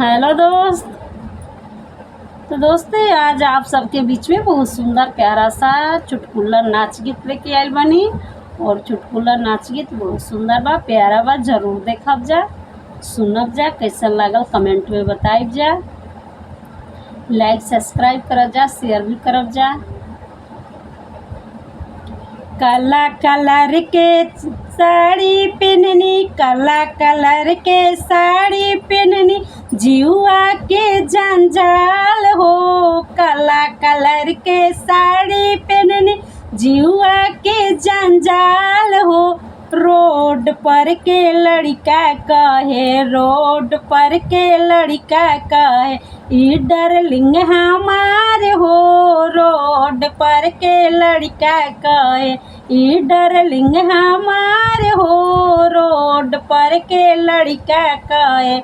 Hello दोस्त। तो दोस्तों आज आप सबके बीच में बहुत सुंदर प्यारा सा चुटकुला नाच गीत लेके आइल बनी। और चुटकुला नाच गीत बहुत सुंदर बा, प्यारा बा, जरूर देखब जा, सुनब जा, कैसा लागल कमेंट में बताइब जा, लाइक सब्सक्राइब करब जा, शेयर भी करब जा। काला कलर के साड़ी पहननी, काला कलर के साड़ी पहननी, जिहुआ के जंजाल हो। काला कलर के साड़ी पहननी, जिहुआ के जंजाल हो। रोड पर के लड़का कहे, रोड पर के लड़का कहे, ई डार्लिंग हमार हो। रोड पर के लड़का कहे, ई डार्लिंग हमार हो। रोड पर के लड़का कहे,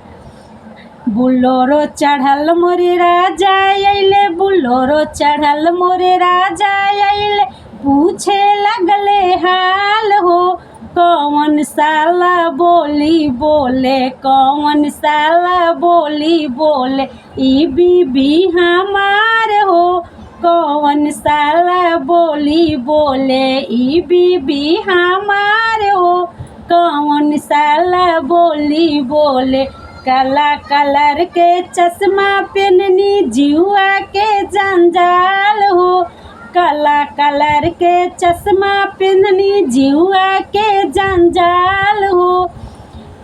बुलोरो चढ़ल मोरे राजा अइले, बुलोरो चढ़ल मोरे राजा अइले, पूछे लगले हाल हो। कौन साला बोली बोले, कौन साला बोली बोले, ई बीबी हमार हो। कौन साला बोली बोले, ई बीबी हमार हो। कौन साला बोली बोले, काला कलर के चश्मा पहननी, जिहुआ के जंजाल हो। काला कलर के चश्मा पहननी, जिहुआ के जंजाल हो।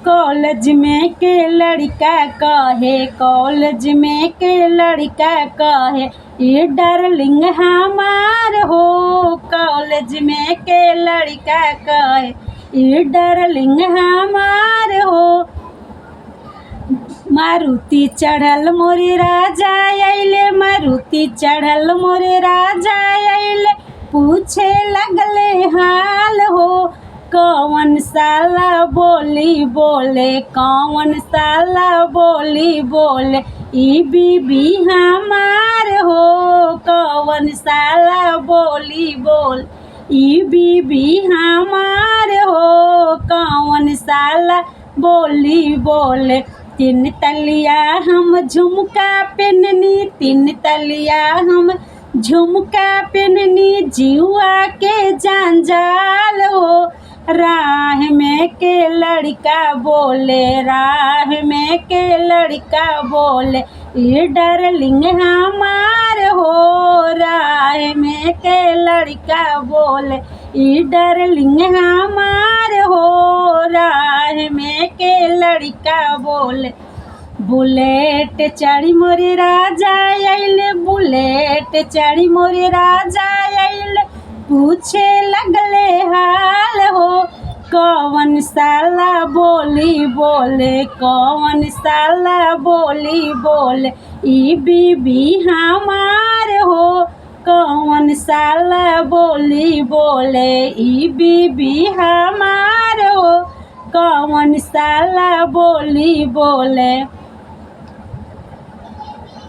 कॉलेज में के लड़का कहे, कॉलेज में के लड़का कहे, ये डार्लिंग हमार हो। कॉलेज में के लड़का कहे, ये डार्लिंग हमार हो। मारुति चढ़ल मोरे राजा अइले, मारुति चढ़ल मोरे राजा अइले, पूछे लगले हाल हो। कौन साला बोली बोले, कौन साला बोली बोले, ई बीबी हमार हो। कौन साला बोली बोल, ई बीबी हमार हो। कौन साला बोली बोले, तीन तलिया हम झुमका पहननी, तीन तलिया हम झुमका पहननी, जिहुआ के जंजाल हो। राह में के लड़का बोले, राह में के लड़का बोले, ये डार्लिंग हमार हो। राह में के लड़का बोले, ये डार्लिंग हमार हो। राह में के लड़का बोले, बुलेट चढ़ी मोरे राजा अइले, बुलेट चढ़ी मोरे राजा अइले, पूछे लगले हाल हो। कौन साला बोली बोले, कौन साला बोली बोले, ई बीबी हमार हो। कौन साला बोली बोले, ई बीबी हमार हो। कौन साला बोली बोले।